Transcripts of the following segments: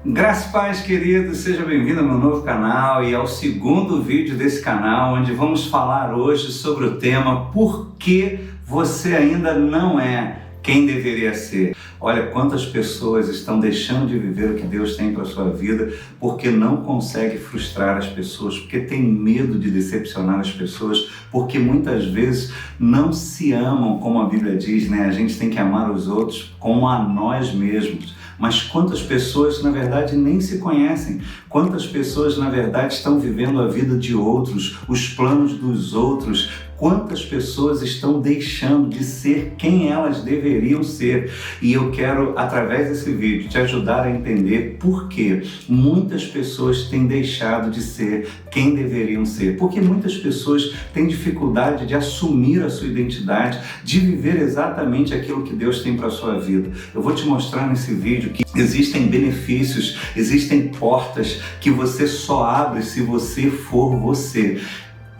Graças e paz, queridos, seja bem-vindo ao meu novo canal e ao segundo vídeo desse canal, onde vamos falar hoje sobre o tema Por que você ainda não é quem deveria ser. Olha quantas pessoas estão deixando de viver o que Deus tem para a sua vida porque não consegue frustrar as pessoas, porque tem medo de decepcionar as pessoas, porque muitas vezes não se amam, como a Bíblia diz, né? A gente tem que amar os outros como a nós mesmos. Mas quantas pessoas, na verdade, nem se conhecem? Quantas pessoas, na verdade, estão vivendo a vida de outros, os planos dos outros? Quantas pessoas estão deixando de ser quem elas deveriam ser? E eu quero, através desse vídeo, te ajudar a entender por que muitas pessoas têm deixado de ser quem deveriam ser. Porque muitas pessoas têm dificuldade de assumir a sua identidade, de viver exatamente aquilo que Deus tem para a sua vida. Eu vou te mostrar nesse vídeo que existem benefícios, existem portas que você só abre se você for você.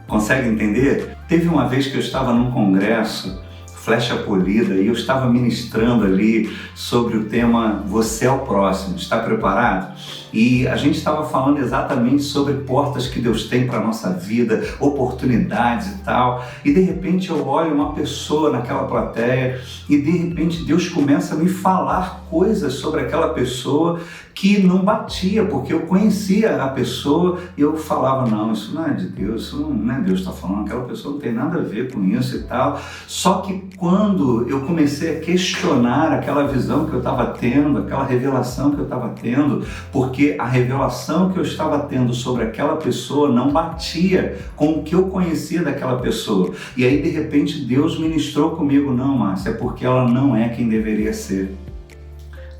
Consegue entender? Teve uma vez que eu estava num congresso, Flecha Polida, e eu estava ministrando ali sobre o tema Você é o Próximo. Está preparado? E a gente estava falando exatamente sobre portas que Deus tem para a nossa vida, oportunidades e tal. E de repente eu olho uma pessoa naquela plateia e de repente Deus começa a me falar coisas sobre aquela pessoa que não batia, porque eu conhecia a pessoa e eu falava, não, isso não é de Deus, isso não é Deus que está falando, aquela pessoa não tem nada a ver com isso e tal. Só que quando eu comecei a questionar aquela visão que eu estava tendo, aquela revelação que eu estava tendo, porque a revelação que eu estava tendo sobre aquela pessoa não batia com o que eu conhecia daquela pessoa. E aí, de repente, Deus ministrou comigo, não, Márcia, é porque ela não é quem deveria ser.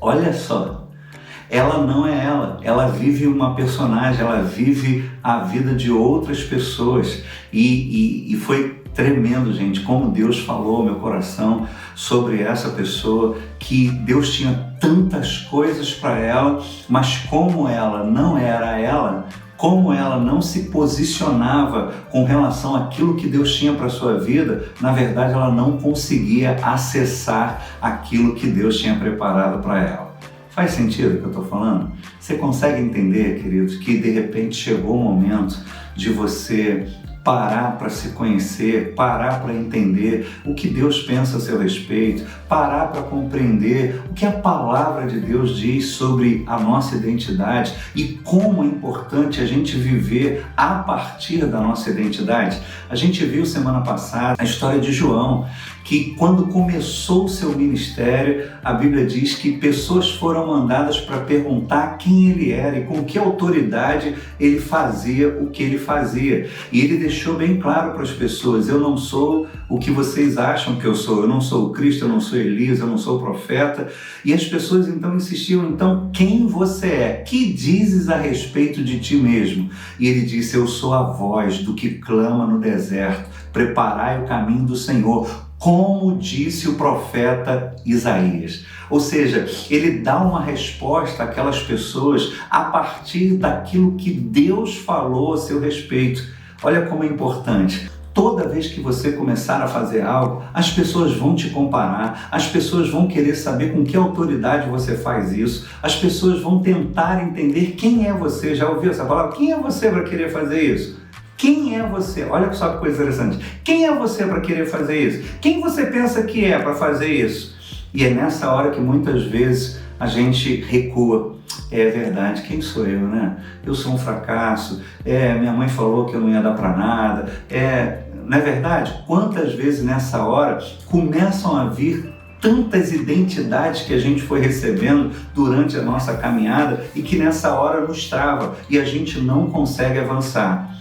Olha só. Ela não é ela vive uma personagem, ela vive a vida de outras pessoas e foi tremendo, gente, como Deus falou ao meu coração sobre essa pessoa, que Deus tinha tantas coisas para ela, mas como ela não era ela, como ela não se posicionava com relação àquilo que Deus tinha para a sua vida, na verdade ela não conseguia acessar aquilo que Deus tinha preparado para ela. Faz sentido o que eu estou falando? Você consegue entender, queridos, que de repente chegou o momento de você parar para se conhecer, parar para entender o que Deus pensa a seu respeito, parar para compreender o que a palavra de Deus diz sobre a nossa identidade e como é importante a gente viver a partir da nossa identidade. A gente viu semana passada a história de João, que quando começou o seu ministério, a Bíblia diz que pessoas foram mandadas para perguntar quem ele era e com que autoridade ele fazia o que ele fazia. E ele deixou bem claro para as pessoas, eu não sou o que vocês acham que eu sou não sou o Cristo, eu não sou Elias, eu não sou o profeta. E as pessoas então insistiam, então quem você é? Que dizes a respeito de ti mesmo? E ele disse, eu sou a voz do que clama no deserto, preparai o caminho do Senhor, como disse o profeta Isaías. Ou seja, ele dá uma resposta àquelas pessoas a partir daquilo que Deus falou a seu respeito. Olha como é importante. Toda vez que você começar a fazer algo, as pessoas vão te comparar, as pessoas vão querer saber com que autoridade você faz isso, as pessoas vão tentar entender quem é você. Já ouviu essa palavra? Quem é você para querer fazer isso? Quem é você? Olha só que coisa interessante. Quem é você para querer fazer isso? Quem você pensa que é para fazer isso? E é nessa hora que muitas vezes a gente recua. É verdade, quem sou eu, né? Eu sou um fracasso. Minha mãe falou que eu não ia dar para nada. Não é verdade? Quantas vezes nessa hora começam a vir tantas identidades que a gente foi recebendo durante a nossa caminhada e que nessa hora nos trava e a gente não consegue avançar.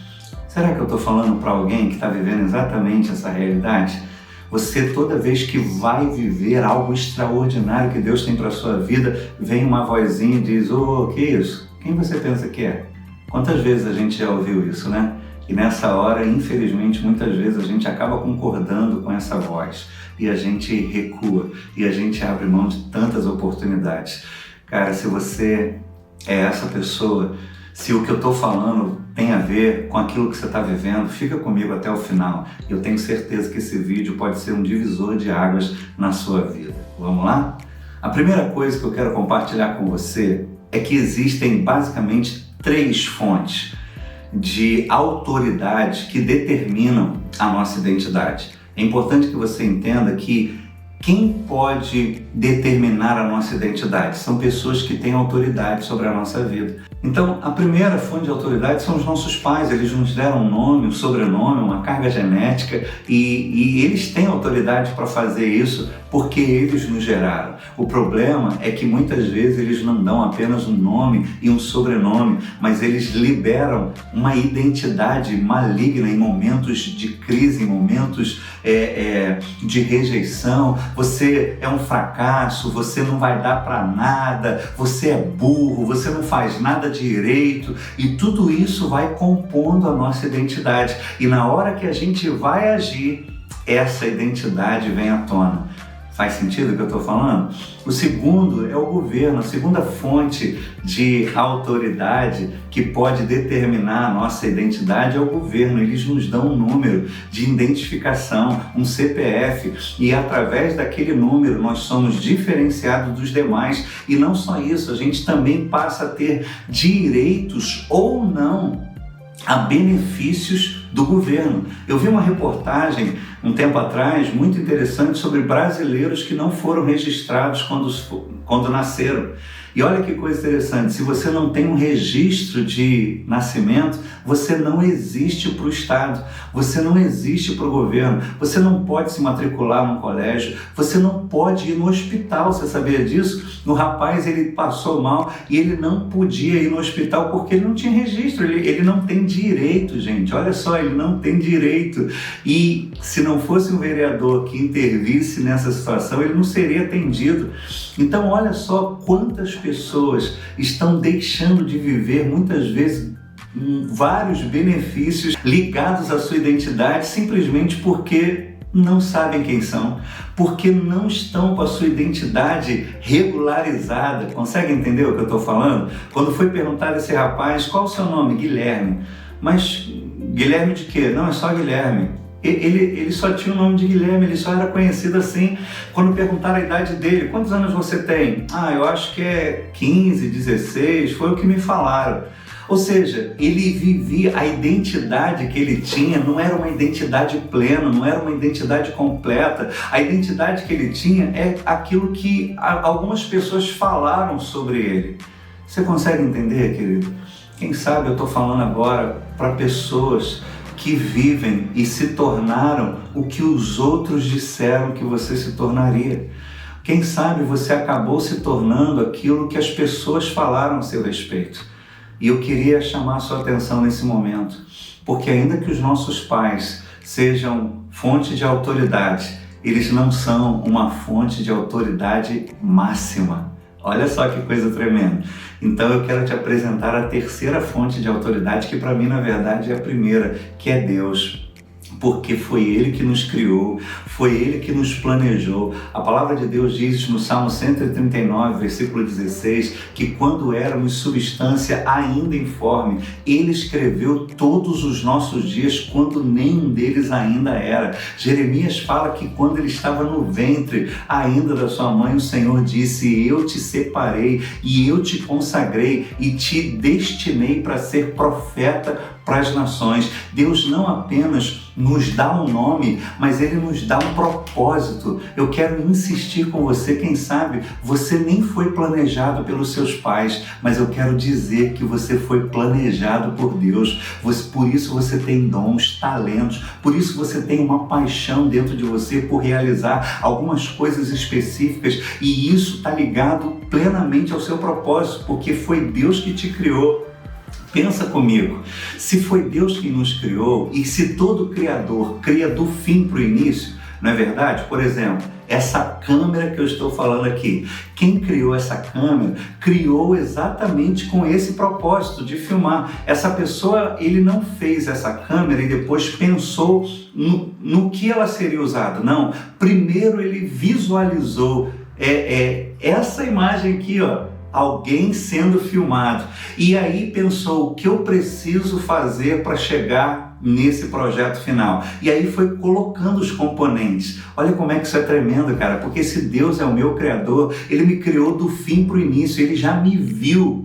Será que eu estou falando para alguém que está vivendo exatamente essa realidade? Você, toda vez que vai viver algo extraordinário que Deus tem para a sua vida, vem uma vozinha e diz, que isso? Quem você pensa que é? Quantas vezes a gente já ouviu isso, né? E nessa hora, infelizmente, muitas vezes a gente acaba concordando com essa voz e a gente recua e a gente abre mão de tantas oportunidades. Cara, se você é essa pessoa, se o que eu estou falando tem a ver com aquilo que você está vivendo, fica comigo até o final. Eu tenho certeza que esse vídeo pode ser um divisor de águas na sua vida. Vamos lá? A primeira coisa que eu quero compartilhar com você é que existem basicamente 3 fontes de autoridade que determinam a nossa identidade. É importante que você entenda que quem pode determinar a nossa identidade são pessoas que têm autoridade sobre a nossa vida. Então, a primeira fonte de autoridade são os nossos pais. Eles nos deram um nome, um sobrenome, uma carga genética e eles têm autoridade para fazer isso porque eles nos geraram. O problema é que muitas vezes eles não dão apenas um nome e um sobrenome, mas eles liberam uma identidade maligna em momentos de crise, em momentos de rejeição. Você é um fracasso, você não vai dar para nada, você é burro, você não faz nada direito, e tudo isso vai compondo a nossa identidade. E na hora que a gente vai agir, essa identidade vem à tona. Faz sentido o que eu estou falando? O segundo é o governo. A segunda fonte de autoridade que pode determinar a nossa identidade é o governo. Eles nos dão um número de identificação, um CPF, e através daquele número nós somos diferenciados dos demais. E não só isso, a gente também passa a ter direitos ou não a benefícios do governo. Eu vi uma reportagem um tempo atrás muito interessante sobre brasileiros que não foram registrados quando nasceram. E olha que coisa interessante, se você não tem um registro de nascimento, você não existe para o Estado, você não existe para o governo, você não pode se matricular num colégio, você não pode ir no hospital. Você sabia disso? O rapaz, ele passou mal e ele não podia ir no hospital porque ele não tinha registro, ele não tem direito, gente. Olha só, ele não tem direito. E se não fosse um vereador que intervisse nessa situação, ele não seria atendido. Então olha só quantas pessoas estão deixando de viver muitas vezes vários benefícios ligados à sua identidade simplesmente porque não sabem quem são, porque não estão com a sua identidade regularizada. Consegue entender o que eu estou falando? Quando foi perguntado a esse rapaz, qual o seu nome? Guilherme. Mas Guilherme de quê? Não, é só Guilherme. Ele só tinha o nome de Guilherme, ele só era conhecido assim. Quando perguntaram a idade dele, quantos anos você tem? Eu acho que é 15, 16, foi o que me falaram. Ou seja, ele vivia, a identidade que ele tinha não era uma identidade plena, não era uma identidade completa. A identidade que ele tinha é aquilo que algumas pessoas falaram sobre ele. Você consegue entender, querido? Quem sabe eu estou falando agora para pessoas que vivem e se tornaram o que os outros disseram que você se tornaria. Quem sabe você acabou se tornando aquilo que as pessoas falaram a seu respeito. E eu queria chamar a sua atenção nesse momento, porque ainda que os nossos pais sejam fonte de autoridade, eles não são uma fonte de autoridade máxima. Olha só que coisa tremenda. Então eu quero te apresentar a terceira fonte de autoridade, que para mim na verdade é a primeira, que é Deus. Porque foi Ele que nos criou, foi Ele que nos planejou. A palavra de Deus diz no Salmo 139, versículo 16, que quando éramos substância ainda informe, Ele escreveu todos os nossos dias quando nenhum deles ainda era. Jeremias fala que quando ele estava no ventre ainda da sua mãe, o Senhor disse: eu te separei e eu te consagrei e te destinei para ser profeta para as nações. Deus não apenas nos dá um nome, mas Ele nos dá um propósito. Eu quero insistir com você, quem sabe você nem foi planejado pelos seus pais, mas eu quero dizer que você foi planejado por Deus. Por isso você tem dons, talentos, por isso você tem uma paixão dentro de você por realizar algumas coisas específicas, e isso está ligado plenamente ao seu propósito, porque foi Deus que te criou. Pensa comigo, se foi Deus quem nos criou e se todo criador cria do fim para o início, não é verdade? Por exemplo, essa câmera que eu estou falando aqui, quem criou essa câmera, criou exatamente com esse propósito de filmar. Essa pessoa, ele não fez essa câmera e depois pensou no que ela seria usada. Não, primeiro ele visualizou essa imagem aqui, ó. alguém sendo filmado. E aí pensou, o que eu preciso fazer para chegar nesse projeto final? E aí foi colocando os componentes. Olha como é que isso é tremendo, cara, porque esse Deus é o meu Criador, Ele me criou do fim para o início, Ele já me viu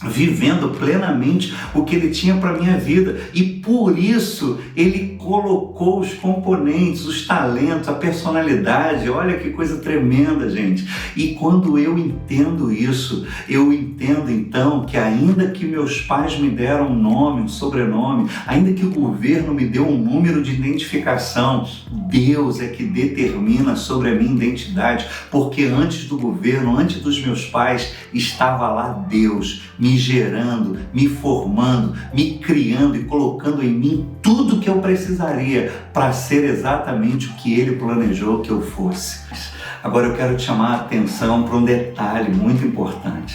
vivendo plenamente o que Ele tinha para a minha vida, e por isso Ele colocou os componentes, os talentos, a personalidade. Olha que coisa tremenda, gente. E quando eu entendo isso, eu entendo então que ainda que meus pais me deram um nome, um sobrenome, ainda que o governo me deu um número de identificação, Deus é que determina sobre a minha identidade, porque antes do governo, antes dos meus pais, estava lá Deus, me gerando, me formando, me criando e colocando em mim tudo que eu precisaria para ser exatamente o que Ele planejou que eu fosse. Agora eu quero te chamar a atenção para um detalhe muito importante.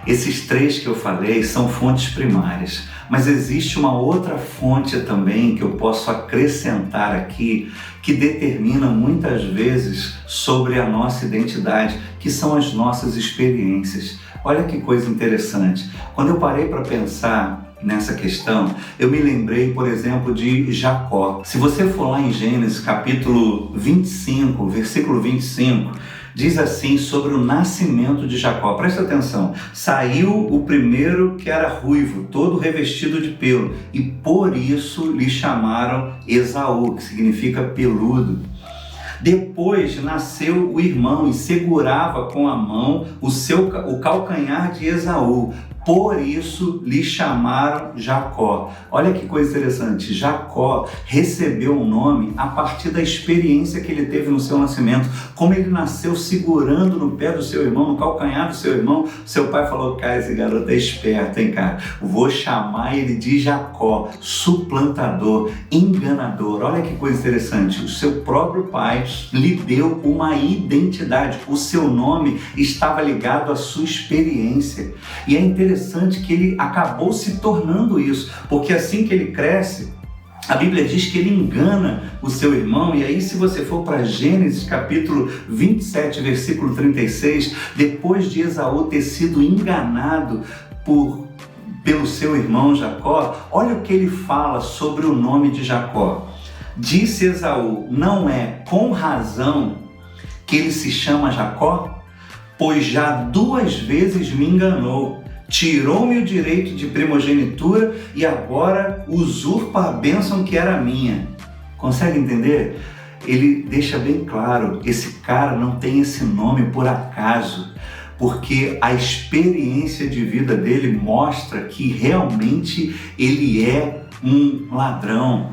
Esses três que eu falei são fontes primárias, mas existe uma outra fonte também que eu posso acrescentar aqui, que determina muitas vezes sobre a nossa identidade, que são as nossas experiências. Olha que coisa interessante. Quando eu parei para pensar nessa questão, eu me lembrei, por exemplo, de Jacó. Se você for lá em Gênesis capítulo 25, versículo 25, diz assim sobre o nascimento de Jacó. Presta atenção. Saiu o primeiro que era ruivo, todo revestido de pelo, e por isso lhe chamaram Esaú, que significa peludo. Depois nasceu o irmão e segurava com a mão o calcanhar de Esaú. Por isso lhe chamaram Jacó. Olha que coisa interessante. Jacó recebeu o nome a partir da experiência que ele teve no seu nascimento. Como ele nasceu segurando no pé do seu irmão, no calcanhar do seu irmão, seu pai falou, cara, esse garoto é esperto, hein, cara? Vou chamar ele de Jacó, suplantador, enganador. Olha que coisa interessante. O seu próprio pai lhe deu uma identidade. O seu nome estava ligado à sua experiência. E é interessante que ele acabou se tornando isso, porque assim que ele cresce, a Bíblia diz que ele engana o seu irmão. E aí, se você for para Gênesis capítulo 27, versículo 36, depois de Esaú ter sido enganado pelo seu irmão Jacó, olha o que ele fala sobre o nome de Jacó. Disse Esaú, não é com razão que ele se chama Jacó? Pois já 2 vezes me enganou. Tirou-me o direito de primogenitura e agora usurpa a bênção que era minha. Consegue entender? Ele deixa bem claro, esse cara não tem esse nome por acaso, porque a experiência de vida dele mostra que realmente ele é um ladrão,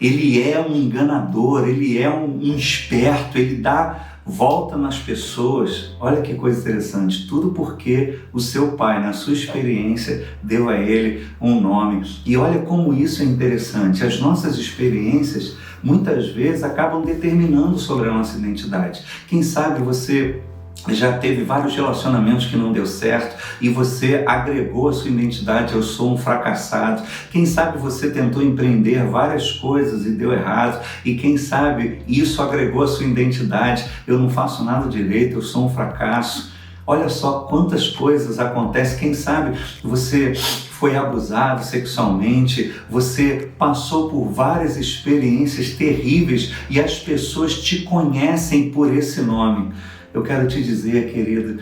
ele é um enganador, ele é um esperto, ele dá volta nas pessoas. Olha que coisa interessante, tudo porque o seu pai, na sua experiência, deu a ele um nome. E olha como isso é interessante, as nossas experiências muitas vezes acabam determinando sobre a nossa identidade. Quem sabe você já teve vários relacionamentos que não deu certo e você agregou a sua identidade, eu sou um fracassado. Quem sabe você tentou empreender várias coisas e deu errado, e quem sabe isso agregou a sua identidade, eu não faço nada direito, eu sou um fracasso. Olha só quantas coisas acontecem. Quem sabe você foi abusado sexualmente, você passou por várias experiências terríveis e as pessoas te conhecem por esse nome. Eu quero te dizer, querida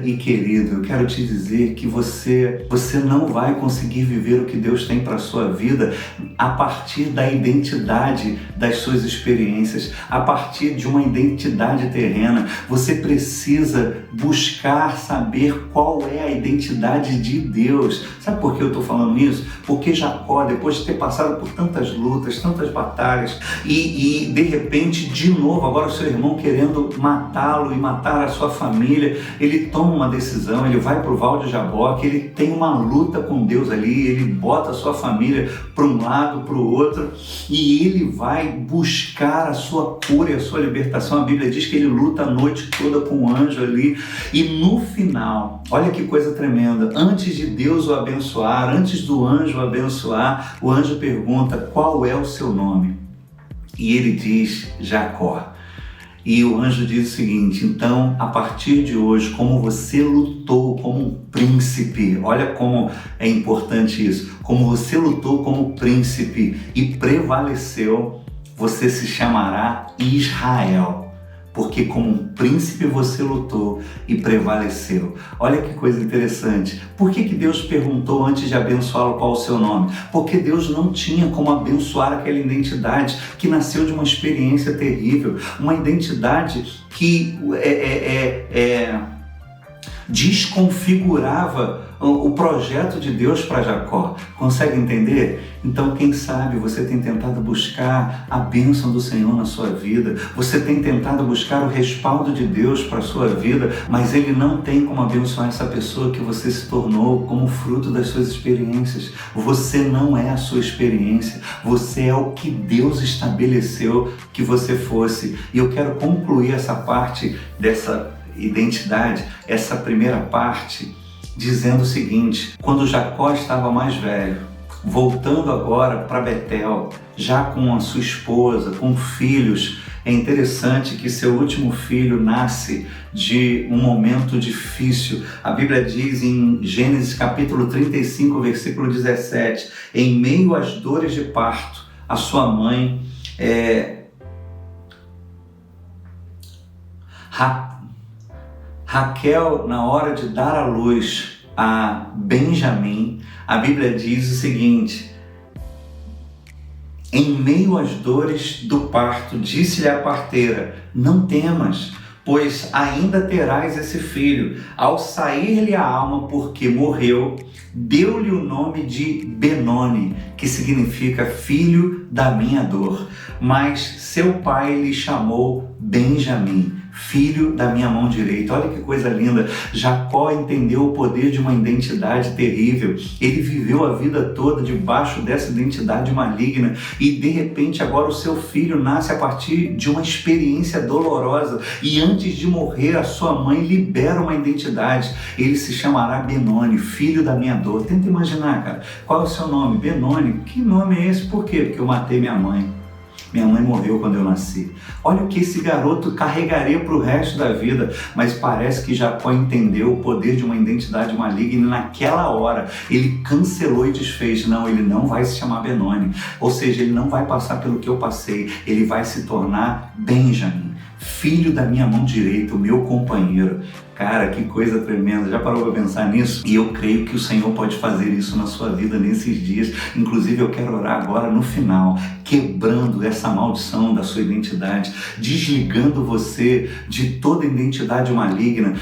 e querido, eu quero te dizer que você não vai conseguir viver o que Deus tem para a sua vida a partir da identidade das suas experiências, a partir de uma identidade terrena. Você precisa buscar saber qual é a identidade de Deus. Sabe por que eu estou falando isso? Porque Jacó, depois de ter passado por tantas lutas, tantas batalhas, e de repente, de novo, agora o seu irmão querendo matá-lo e matar a sua família, ele toma uma decisão, ele vai para o Val de Jaboque, ele tem uma luta com Deus ali, ele bota a sua família para um lado, para o outro, e ele vai buscar a sua cura e a sua libertação. A Bíblia diz que ele luta a noite toda com o anjo ali, e no final, olha que coisa tremenda, antes de Deus o abençoar, antes do anjo o abençoar, o anjo pergunta, qual é o seu nome? E ele diz, Jacó. E o anjo diz o seguinte: então, a partir de hoje, como você lutou como um príncipe, olha como é importante isso, como você lutou como príncipe e prevaleceu, você se chamará Israel. Porque como um príncipe você lutou e prevaleceu. Olha que coisa interessante. Por que Deus perguntou antes de abençoá-lo qual o seu nome? Porque Deus não tinha como abençoar aquela identidade que nasceu de uma experiência terrível, uma identidade que desconfigurava o projeto de Deus para Jacó. Consegue entender? Então, quem sabe você tem tentado buscar a bênção do Senhor na sua vida, você tem tentado buscar o respaldo de Deus para a sua vida, mas Ele não tem como abençoar essa pessoa que você se tornou como fruto das suas experiências. Você não é a sua experiência, você é o que Deus estabeleceu que você fosse. E eu quero concluir essa parte dessa identidade, essa primeira parte, dizendo o seguinte: quando Jacó estava mais velho, voltando agora para Betel, já com a sua esposa, com filhos, é interessante que seu último filho nasce de um momento difícil. A Bíblia diz em Gênesis capítulo 35, versículo 17, em meio às dores de parto, a sua mãe Raquel, na hora de dar à luz a Benjamim, a Bíblia diz o seguinte: em meio às dores do parto, disse-lhe a parteira: não temas, pois ainda terás esse filho. Ao sair-lhe a alma, porque morreu, deu-lhe o nome de Benoni, que significa filho da minha dor. Mas seu pai lhe chamou Benjamim, filho da minha mão direita. Olha que coisa linda. Jacó entendeu o poder de uma identidade terrível. Ele viveu a vida toda debaixo dessa identidade maligna e de repente agora o seu filho nasce a partir de uma experiência dolorosa e antes de morrer a sua mãe libera uma identidade. Ele se chamará Benoni, filho da minha dor. Tenta imaginar, cara. Qual é o seu nome? Benoni. Que nome é esse? Por quê? Porque eu matei minha mãe. Minha mãe morreu quando eu nasci. Olha o que esse garoto carregaria para o resto da vida. Mas parece que Jacó entendeu o poder de uma identidade maligna e naquela hora ele cancelou e desfez. Não, ele não vai se chamar Benoni. Ou seja, ele não vai passar pelo que eu passei. Ele vai se tornar Benjamim, filho da minha mão direita, o meu companheiro. Cara, que coisa tremenda. Já parou para pensar nisso? E eu creio que o Senhor pode fazer isso na sua vida nesses dias. Inclusive, eu quero orar agora no final, quebrando essa maldição da sua identidade, desligando você de toda identidade maligna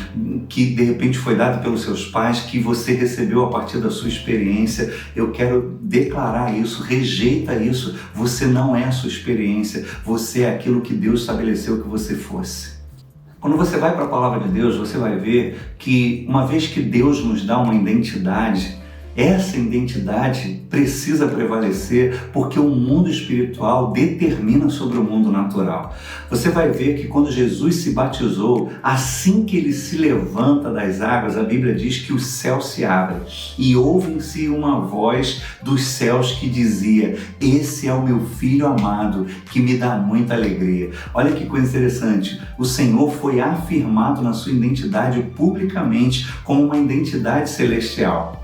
que de repente foi dada pelos seus pais, que você recebeu a partir da sua experiência. Eu quero declarar isso, rejeita isso. Você não é a sua experiência, você é aquilo que Deus estabeleceu que você fosse. Quando você vai para a palavra de Deus, você vai ver que uma vez que Deus nos dá uma identidade, essa identidade precisa prevalecer porque o mundo espiritual determina sobre o mundo natural. Você vai ver que quando Jesus se batizou, assim que ele se levanta das águas, a Bíblia diz que o céu se abre e ouve-se uma voz dos céus que dizia: esse é o meu filho amado, que me dá muita alegria. Olha que coisa interessante, o Senhor foi afirmado na sua identidade publicamente como uma identidade celestial.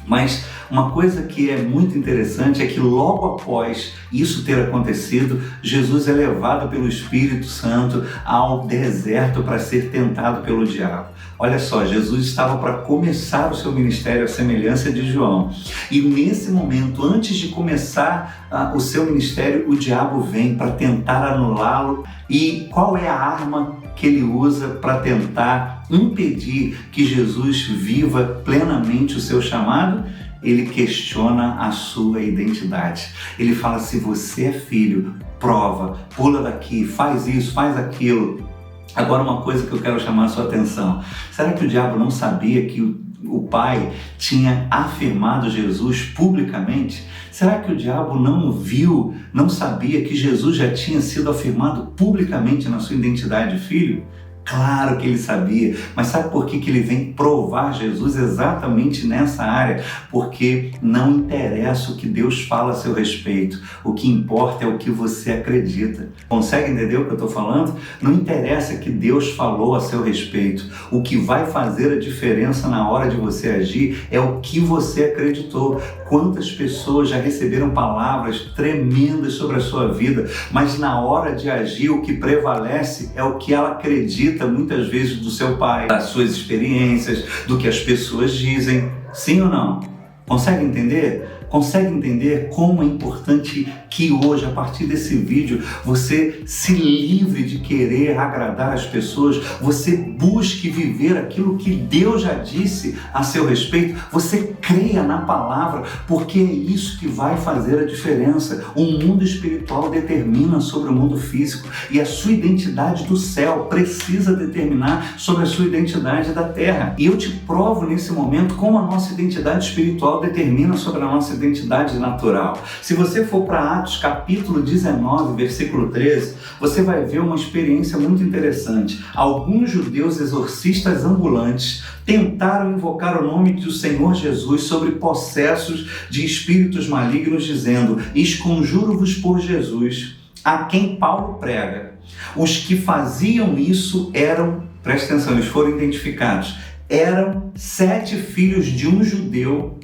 Mas uma coisa que é muito interessante é que logo após isso ter acontecido, Jesus é levado pelo Espírito Santo ao deserto para ser tentado pelo diabo. Olha só, Jesus estava para começar o seu ministério à semelhança de João. E nesse momento, antes de começar o seu ministério, o diabo vem para tentar anulá-lo. E qual é a arma que ele usa para tentar impedir que Jesus viva plenamente o seu chamado? Ele questiona a sua identidade. Ele fala: se você é filho, prova, pula daqui, faz isso, faz aquilo. Agora, uma coisa que eu quero chamar a sua atenção: será que o diabo não sabia que o Pai tinha afirmado Jesus publicamente? Será que o diabo não viu, não sabia que Jesus já tinha sido afirmado publicamente na sua identidade de filho? Claro que ele sabia, mas sabe por que ele vem provar Jesus exatamente nessa área? Porque não interessa o que Deus fala a seu respeito, o que importa é o que você acredita. Consegue entender o que eu estou falando? Não interessa que Deus falou a seu respeito, o que vai fazer a diferença na hora de você agir é o que você acreditou. Quantas pessoas já receberam palavras tremendas sobre a sua vida, mas na hora de agir o que prevalece é o que ela acredita muitas vezes do seu pai, das suas experiências, do que as pessoas dizem. Sim ou não? Consegue entender? Consegue entender como é importante que hoje, a partir desse vídeo, você se livre de querer agradar as pessoas, você busque viver aquilo que Deus já disse a seu respeito, você creia na palavra, porque é isso que vai fazer a diferença. O mundo espiritual determina sobre o mundo físico e a sua identidade do céu precisa determinar sobre a sua identidade da terra. E eu te provo nesse momento como a nossa identidade espiritual determina sobre a nossa identidade natural. Se você for para Atos capítulo 19, versículo 13, você vai ver uma experiência muito interessante. Alguns judeus exorcistas ambulantes tentaram invocar o nome do Senhor Jesus sobre possessos de espíritos malignos, dizendo: esconjuro-vos por Jesus, a quem Paulo prega. Os que faziam isso eram, presta atenção, eles foram identificados, eram 7 filhos de um judeu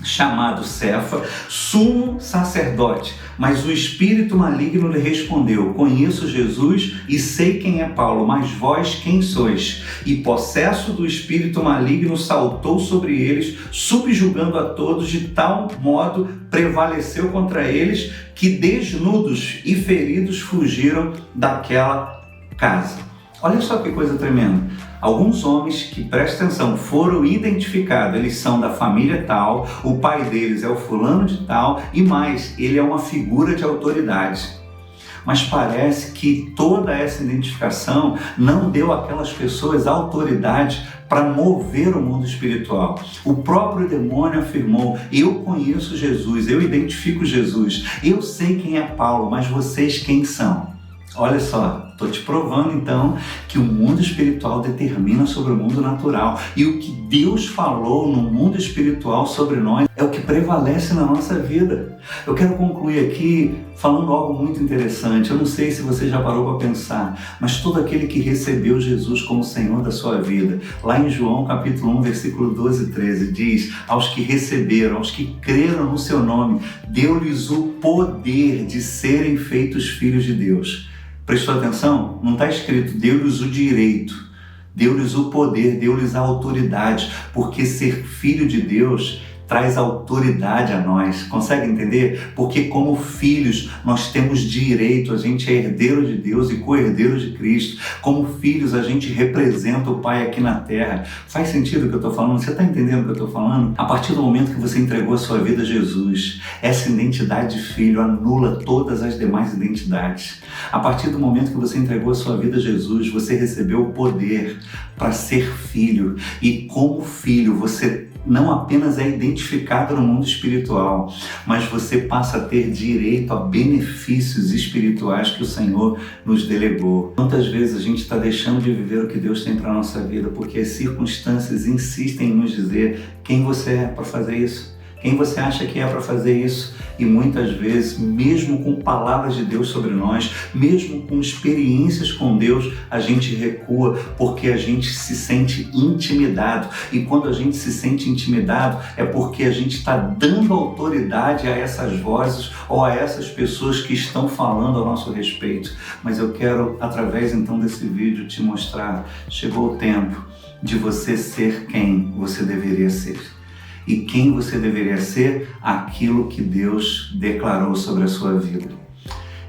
chamado Cefa, sumo sacerdote. Mas o espírito maligno lhe respondeu: conheço Jesus e sei quem é Paulo, mas vós quem sois? E possesso do espírito maligno saltou sobre eles, subjugando a todos, de tal modo prevaleceu contra eles, que desnudos e feridos fugiram daquela casa. Olha só que coisa tremenda. Alguns homens que, presta atenção, foram identificados, eles são da família tal, o pai deles é o fulano de tal e mais, ele é uma figura de autoridade. Mas parece que toda essa identificação não deu àquelas pessoas autoridade para mover o mundo espiritual. O próprio demônio afirmou: eu conheço Jesus, eu identifico Jesus, eu sei quem é Paulo, mas vocês quem são? Olha só, estou te provando então que o mundo espiritual determina sobre o mundo natural e o que Deus falou no mundo espiritual sobre nós é o que prevalece na nossa vida. Eu quero concluir aqui falando algo muito interessante. Eu não sei se você já parou para pensar, mas todo aquele que recebeu Jesus como Senhor da sua vida, lá em João capítulo 1, versículo 12 e 13, diz: aos que receberam, aos que creram no seu nome, deu-lhes o poder de serem feitos filhos de Deus. Prestou atenção? Não está escrito deu-lhes o direito, deu-lhes o poder, deu-lhes a autoridade, porque ser filho de Deus traz autoridade a nós. Consegue entender? Porque como filhos nós temos direito, a gente é herdeiro de Deus e co-herdeiro de Cristo. Como filhos a gente representa o Pai aqui na terra. Faz sentido o que eu estou falando? Você está entendendo o que eu estou falando? A partir do momento que você entregou a sua vida a Jesus, essa identidade de filho anula todas as demais identidades. A partir do momento que você entregou a sua vida a Jesus, você recebeu o poder para ser filho. E como filho você não apenas é identificado no mundo espiritual, mas você passa a ter direito a benefícios espirituais que o Senhor nos delegou. Quantas vezes a gente está deixando de viver o que Deus tem para a nossa vida porque as circunstâncias insistem em nos dizer quem você é para fazer isso, quem você acha que é para fazer isso. E muitas vezes, mesmo com palavras de Deus sobre nós, mesmo com experiências com Deus, a gente recua porque a gente se sente intimidado. E quando a gente se sente intimidado, é porque a gente está dando autoridade a essas vozes ou a essas pessoas que estão falando a nosso respeito. Mas eu quero, através então desse vídeo, te mostrar: chegou o tempo de você ser quem você deveria ser. E quem você deveria ser? Aquilo que Deus declarou sobre a sua vida.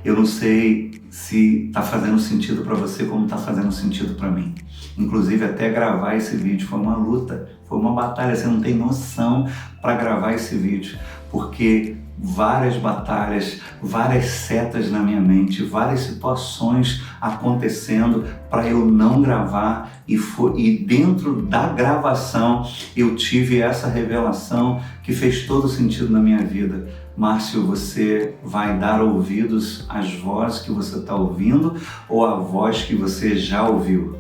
Eu não sei se está fazendo sentido para você como está fazendo sentido para mim. Inclusive até gravar esse vídeo foi uma luta, foi uma batalha, você não tem noção para gravar esse vídeo, porque várias batalhas, várias setas na minha mente, várias situações acontecendo para eu não gravar e dentro da gravação eu tive essa revelação que fez todo sentido na minha vida. Márcio, você vai dar ouvidos às vozes que você está ouvindo ou à voz que você já ouviu?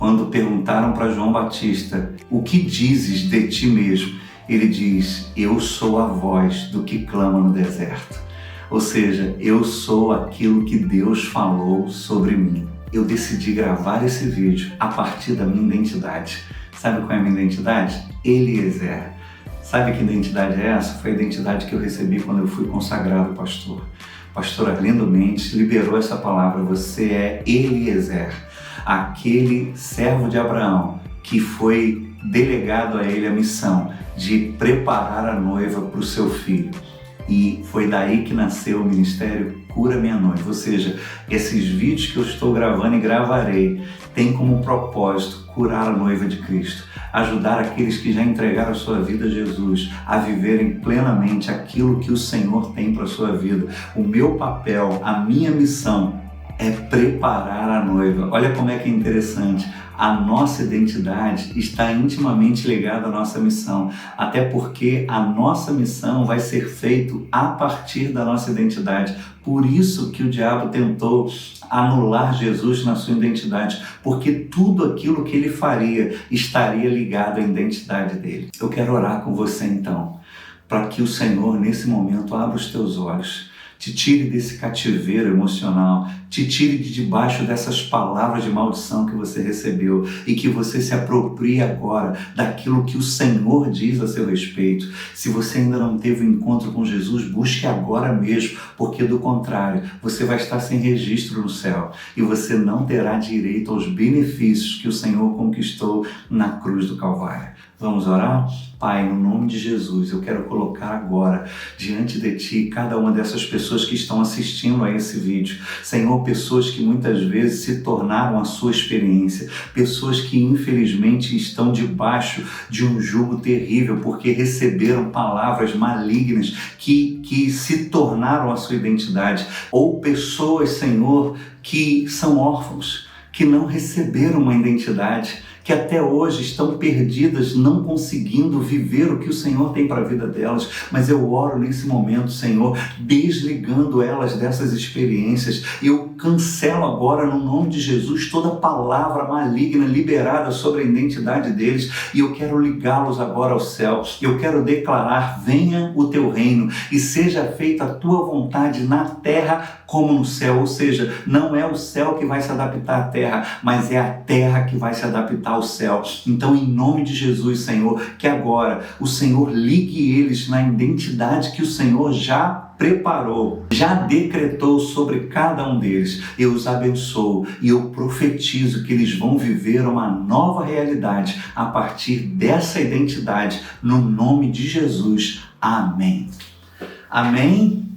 quando perguntaram para João Batista: o que dizes de ti mesmo? Ele diz: eu sou a voz do que clama no deserto. Ou seja, eu sou aquilo que Deus falou sobre mim. Eu decidi gravar esse vídeo a partir da minha identidade. Sabe qual é a minha identidade? Eliezer. Sabe que identidade é essa? Foi a identidade que eu recebi quando eu fui consagrado pastor. Pastor Arlindo Mendes liberou essa palavra: você é Eliezer, aquele servo de Abraão que foi delegado a ele a missão de preparar a noiva para o seu filho. E foi daí que nasceu o ministério Cura Minha Noiva. Ou seja, esses vídeos que eu estou gravando e gravarei têm como propósito curar a noiva de Cristo, ajudar aqueles que já entregaram a sua vida a Jesus a viverem plenamente aquilo que o Senhor tem para a sua vida. O meu papel, a minha missão é preparar a noiva. Olha como é que é interessante. A nossa identidade está intimamente ligada à nossa missão, até porque a nossa missão vai ser feita a partir da nossa identidade. Por isso que o diabo tentou anular Jesus na sua identidade, porque tudo aquilo que ele faria estaria ligado à identidade dele. Eu quero orar com você então, para que o Senhor nesse momento abra os teus olhos, te tire desse cativeiro emocional, te tire de debaixo dessas palavras de maldição que você recebeu e que você se aproprie agora daquilo que o Senhor diz a seu respeito. Se você ainda não teve um encontro com Jesus, busque agora mesmo, porque do contrário, você vai estar sem registro no céu e você não terá direito aos benefícios que o Senhor conquistou na cruz do Calvário. Vamos orar? Pai, no nome de Jesus, eu quero colocar agora diante de Ti cada uma dessas pessoas que estão assistindo a esse vídeo. Senhor, pessoas que muitas vezes se tornaram a sua experiência, pessoas que infelizmente estão debaixo de um jugo terrível porque receberam palavras malignas que se tornaram a sua identidade, ou pessoas, Senhor, que são órfãos, que não receberam uma identidade, que até hoje estão perdidas, não conseguindo viver o que o Senhor tem para a vida delas. Mas eu oro nesse momento, Senhor, desligando elas dessas experiências. Eu cancelo agora, no nome de Jesus, toda palavra maligna liberada sobre a identidade deles, e eu quero ligá-los agora ao céu. Eu quero declarar: venha o teu reino e seja feita a tua vontade na terra como no céu. Ou seja, não é o céu que vai se adaptar à terra, mas é a terra que vai se adaptar ao céu. Então, em nome de Jesus, Senhor, que agora o Senhor ligue eles na identidade que o Senhor já preparou, já decretou sobre cada um deles. Eu os abençoo e eu profetizo que eles vão viver uma nova realidade a partir dessa identidade, no nome de Jesus. Amém. Amém?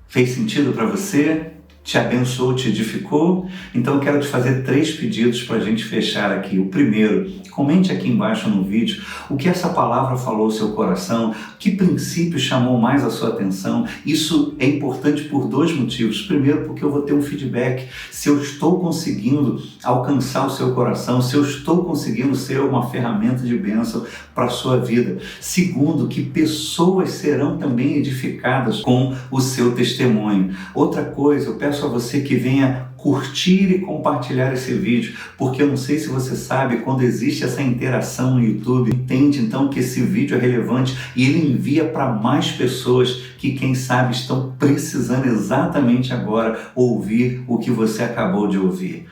Fez sentido para você? Te abençoou, te edificou? Então eu quero te fazer 3 pedidos para a gente fechar aqui. O primeiro, comente aqui embaixo no vídeo o que essa palavra falou ao seu coração, que princípio chamou mais a sua atenção. Isso é importante por 2 motivos. Primeiro, porque eu vou ter um feedback se eu estou conseguindo alcançar o seu coração, se eu estou conseguindo ser uma ferramenta de bênção para a sua vida. Segundo, que pessoas serão também edificadas com o seu testemunho. Outra coisa, eu peço a você que venha curtir e compartilhar esse vídeo, porque eu não sei se você sabe, quando existe essa interação no YouTube, entende então que esse vídeo é relevante e ele envia para mais pessoas que, quem sabe, estão precisando exatamente agora ouvir o que você acabou de ouvir.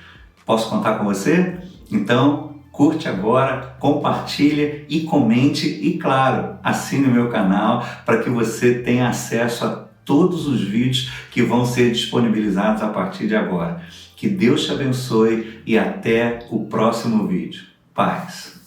Posso contar com você? Então, curte agora, compartilha e comente e, claro, assine o meu canal para que você tenha acesso a todos os vídeos que vão ser disponibilizados a partir de agora. Que Deus te abençoe e até o próximo vídeo. Paz.